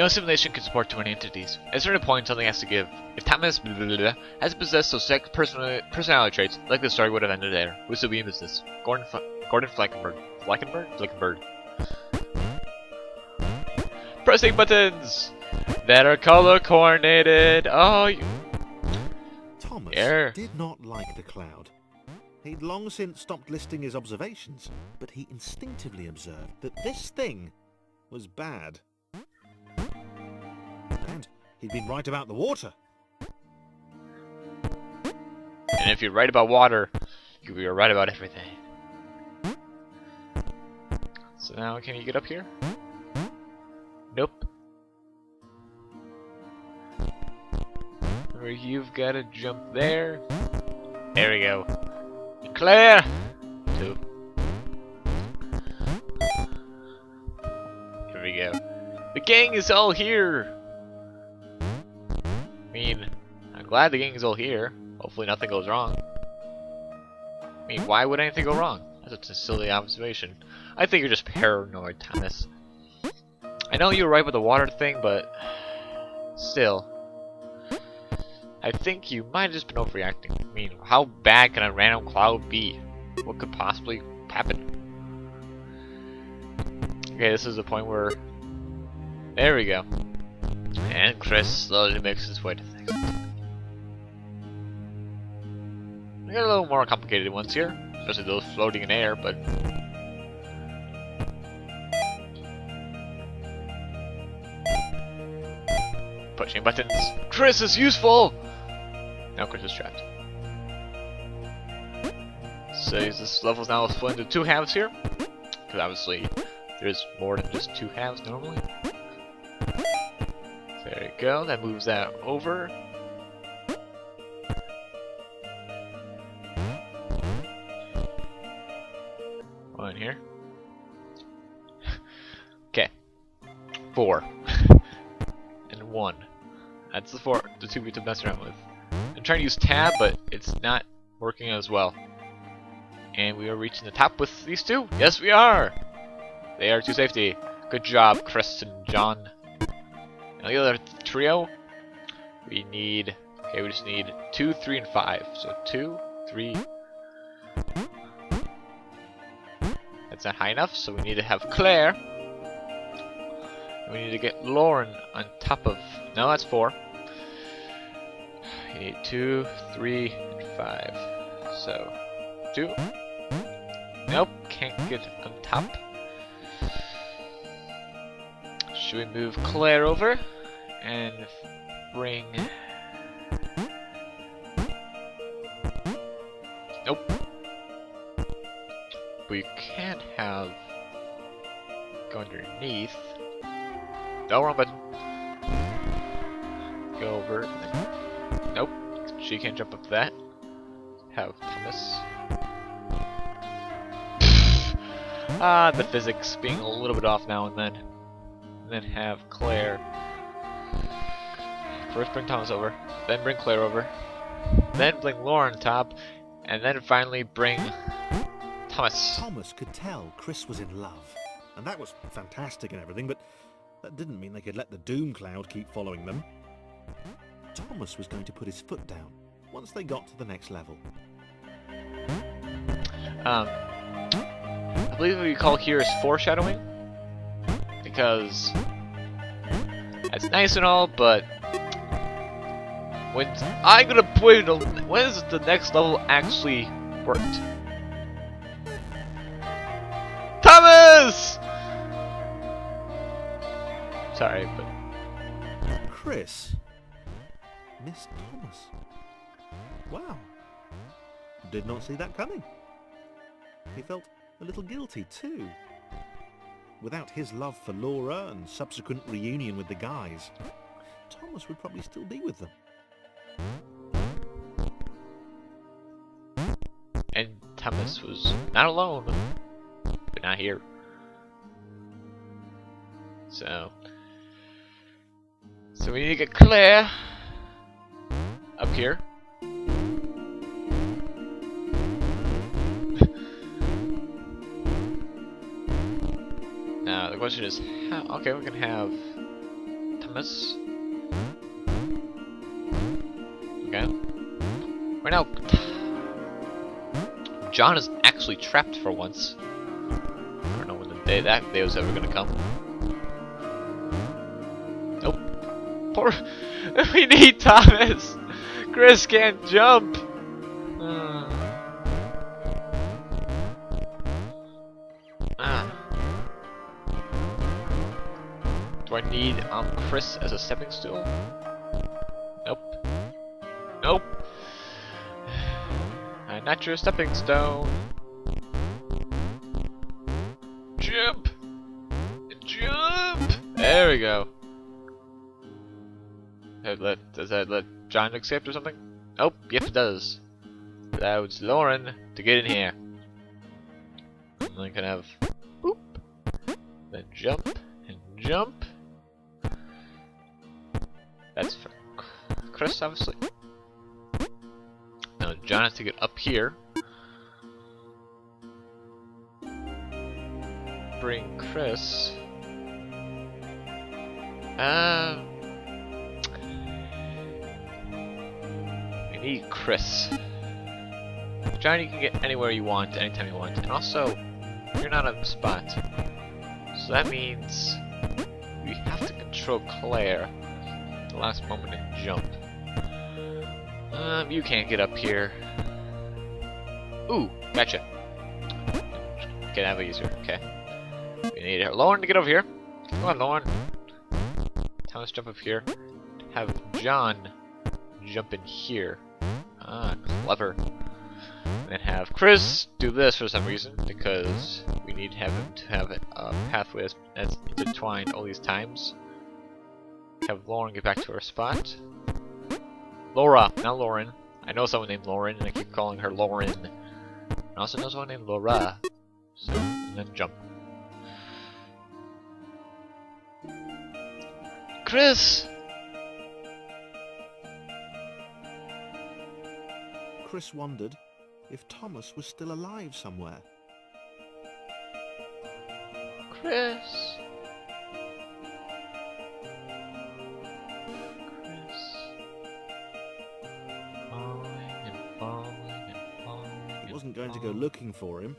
No simulation can support too many entities. At a certain point, something has to give. If Thomas has possessed those personality traits, like the story would have ended there. Who's to be in business? Gordon Fleckenberg. Fleckenberg? Pressing buttons that are color coordinated. Oh, Thomas did not like the cloud. He'd long since stopped listing his observations, but he instinctively observed that this thing was bad. And he'd been right about the water. And if you're right about water, you'll be right about everything. So now, can you get up here? Nope. Or you've got to jump there. There we go. Claire! 2. Here we go. The gang is all here! I mean, I'm glad the gang is all here. Hopefully nothing goes wrong. I mean, why would anything go wrong? That's a silly observation. I think you're just paranoid, Thomas. I know you were right with the water thing, but still. I think you might have just been overreacting. I mean, how bad can a random cloud be? What could possibly happen? Okay, this is the point where... There we go. And Chris slowly makes his way to things. We got a little more complicated ones here, especially those floating in air, but... Pushing buttons. Chris is useful! Now Chris is trapped. So this level is now split into 2 halves here. Because obviously there's more than just 2 halves normally. There you go, that moves that over. One here. Okay. 4. And 1. That's the 2 we to mess around with. I'm trying to use tab, but it's not working as well. And we are reaching the top with these 2. Yes, we are! They are to safety. Good job, Chris and John. And the other trio, we need... Okay, we just need 2, 3, and 5. So 2, 3... That's not high enough, so we need to have Claire. And we need to get Lauren on top of... No, that's 4. You need 2, 3, and 5. So, 2. Nope, can't get on top. Should we move Claire over and bring... Nope. We can't have... Go underneath. No, wrong button. Go over. Nope. She can't jump up that. Have Thomas. The physics being a little bit off now and then. And then have Claire. First bring Thomas over, then bring Claire over, then bring Lauren top, and then finally bring Thomas. Thomas could tell Chris was in love, and that was fantastic and everything, but that didn't mean they could let the doom cloud keep following them. Thomas was going to put his foot down once they got to the next level. I believe what we call here is foreshadowing, because that's nice and all, but when is the next level actually worked? Thomas! Sorry, but Chris missed Thomas. Wow. Did not see that coming. He felt a little guilty too. Without his love for Laura and subsequent reunion with the guys, Thomas would probably still be with them. And Thomas was not alone, but not here. So we need to get Claire up here. Now the question is, how, okay, we can have Thomas. Okay. Right now, John is actually trapped for once. I don't know when that day was ever gonna come. Nope. Poor. We need Thomas. Chris can't jump. Do I need Chris as a stepping stool? Nope. Nope. I'm not your stepping stone. Jump! Jump! There we go. Does that let John escape or something? Oh, yep it does. Allows Lauren to get in here. And then can have boop. Then jump and jump. That's for Chris, obviously. Now John has to get up here. Bring Chris. We need Chris. John, you can get anywhere you want, anytime you want, and also you're not on the spot. So that means we have to control Claire at the last moment and jump. You can't get up here. Ooh, gotcha. Get out of easier. Okay. We need Lauren to get over here. Come on, Lauren. Thomas, jump up here. Have John jump in here. Ah, clever. And then have Chris do this for some reason, because we need him to have a pathway that's intertwined all these times. Have Lauren get back to her spot. Laura, not Lauren. I know someone named Lauren, and I keep calling her Lauren. I also know someone named Laura. So, and then jump. Chris! Chris wondered if Thomas was still alive somewhere. Chris! He wasn't going to go looking for him,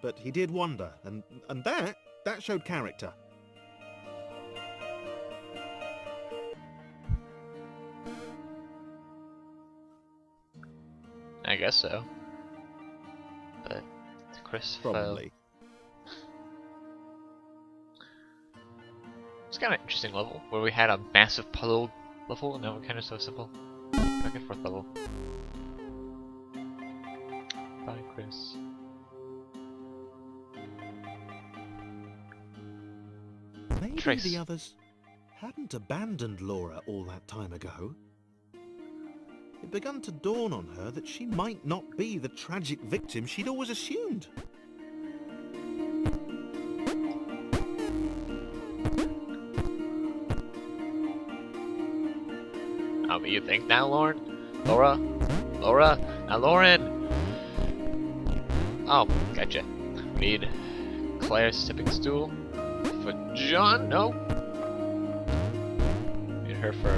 but he did wonder, and that showed character. I guess so. But Chris Probably. It's kind of an interesting level where we had a massive puzzle level, and now we're kind of so simple. Back and forth level. Bye, Chris. Maybe Trace. the others hadn't abandoned Laura all that time ago. It began to dawn on her that she might not be the tragic victim she'd always assumed. Oh, but you think now, Lauren? Laura? Laura? Now, Lauren! Oh, gotcha. We need Claire's stepping stool for John? No? Need her for...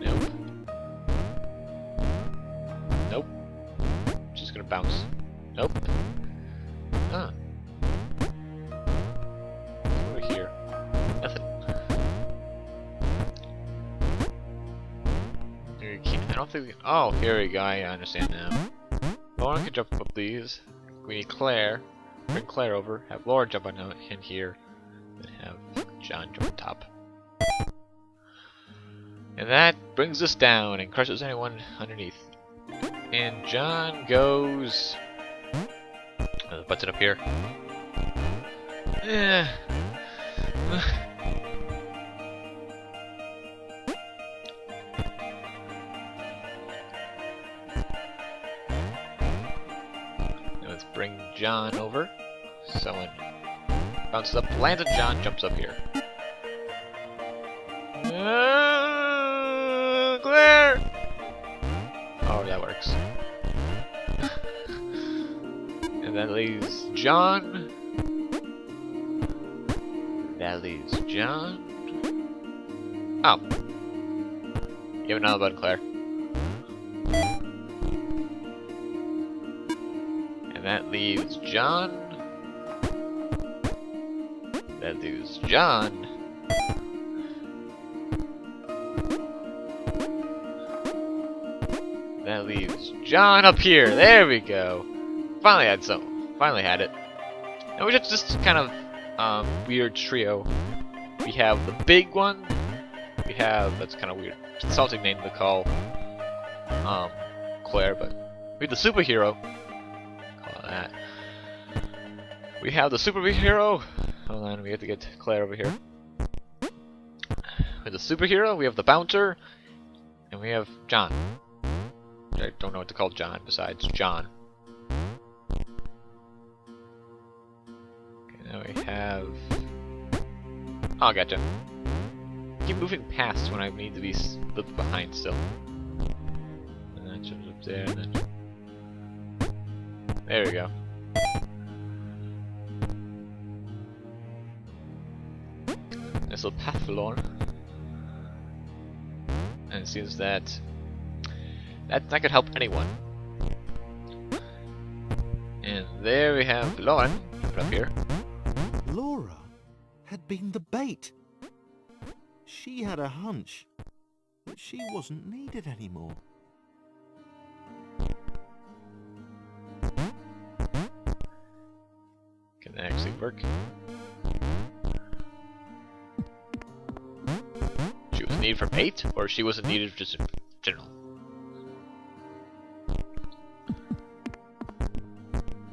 Nope. Nope. She's gonna bounce. Nope. Huh. Over here. Nothing. You can't, I don't think we can, oh, here we go, I understand now. Lauren can jump up these. We need Claire. Bring Claire over. Have Laura jump on in here. And have John jump on top. And that brings us down and crushes anyone underneath. And John goes... puts it up here. Yeah. Let's bring John over. Someone bounces up, lands on John, jumps up here. Claire! Oh, that works. And that leaves John. That leaves John. Oh. You have another button, Claire. And that leaves John. That leaves John. That leaves John up here. There we go. Finally had some. Finally had it. And we just kind of weird trio. We have the big one. We have, that's kind of weird, insulting name to call Claire, but we have the superhero. Call it that. We have the superhero. Hold on, we have to get Claire over here. With the superhero, we have the bouncer, and we have John. I don't know what to call John besides John. Okay, now we have. Oh, gotcha. Keep moving past when I need to be left behind still. And then it jumps up there, and then. There we go. Nice little path forlorn. And it seems that that could help anyone. And there we have Lauren up here. Laura had been the bait. She had a hunch that she wasn't needed anymore. Can that actually work? She was needed for bait, or she wasn't needed just in general?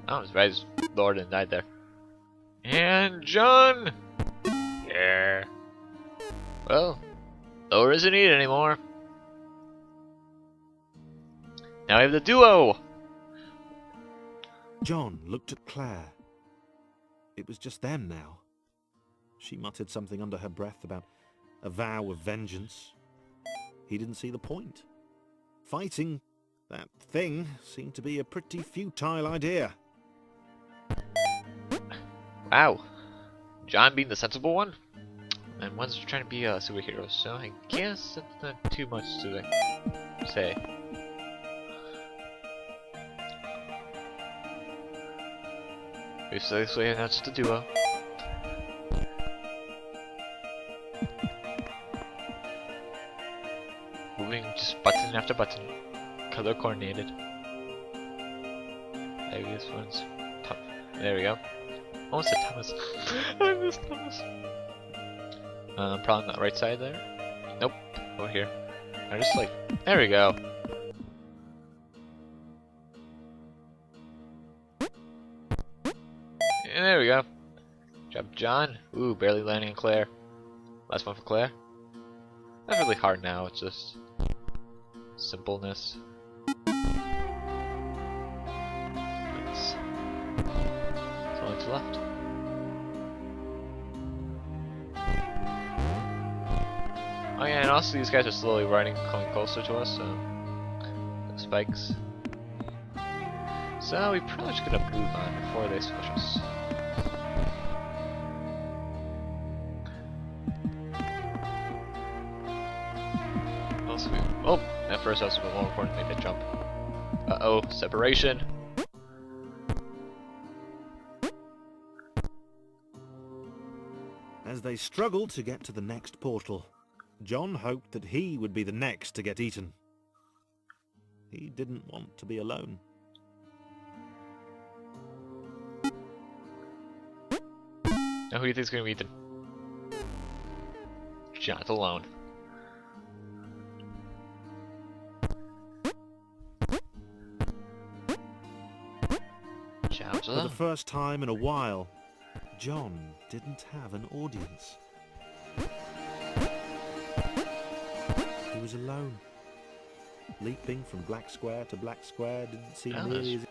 Oh, I'm surprised Laura didn't die there. And John! Yeah. Well, Laura isn't needed anymore. Now we have the duo! John looked at Claire. It was just them now. She muttered something under her breath about a vow of vengeance. He didn't see the point. Fighting that thing seemed to be a pretty futile idea. Wow. John being the sensible one? And one's trying to be a superhero, so I guess that's not too much to say. So this way, that's the duo. Moving just button after button, color coordinated. Maybe this one's top. There we go. Almost said Thomas. I missed Thomas. Probably not right side there. Nope, over here. I just like. There we go. And there we go. Good job, John. Ooh, barely landing on Claire. Last one for Claire. Not really hard now. It's just simpleness. That's all that's left. Oh yeah, and also these guys are slowly coming closer to us, so the spikes. So we probably just gotta move on before they squish us. Also, oh, at first that was a bit more important than the jump. Uh-oh, separation. As they struggled to get to the next portal, John hoped that he would be the next to get eaten. He didn't want to be alone. Now who do you think's gonna be eaten? John's alone. John's For alone. the first time in a while, John didn't have an audience. He was alone. Leaping from black square to black square didn't seem nearly as...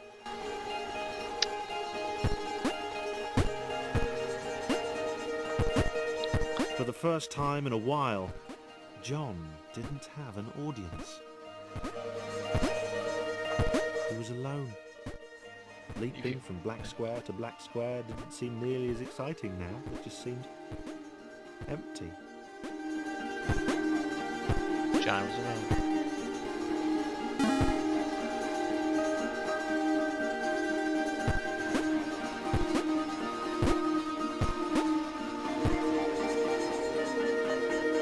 For the first time in a while, John didn't have an audience. He was alone. Leaping from black square to black square didn't seem nearly as exciting now. It just seemed empty. John was alone.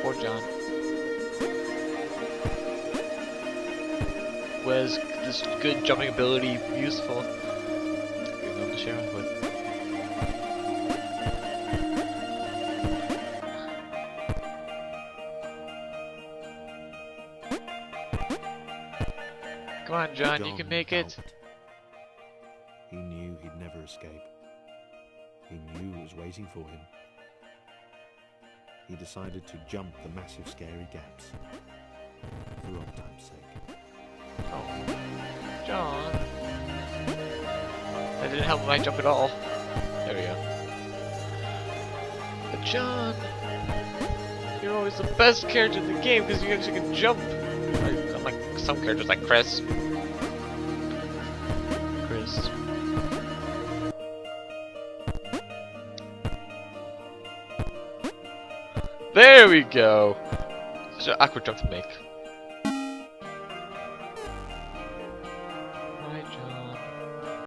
Poor John. Was this good jumping ability useful? Give them to share with. Come on, John, you can make it. gulped. He knew he'd never escape. He knew it was waiting for him. He decided to jump the massive scary gaps. For old time's sake. Oh, John. That didn't help my jump at all. There we go. But John, you're always the best character in the game because you actually can jump. Unlike some characters like Chris. There we go. Such an awkward jump to make.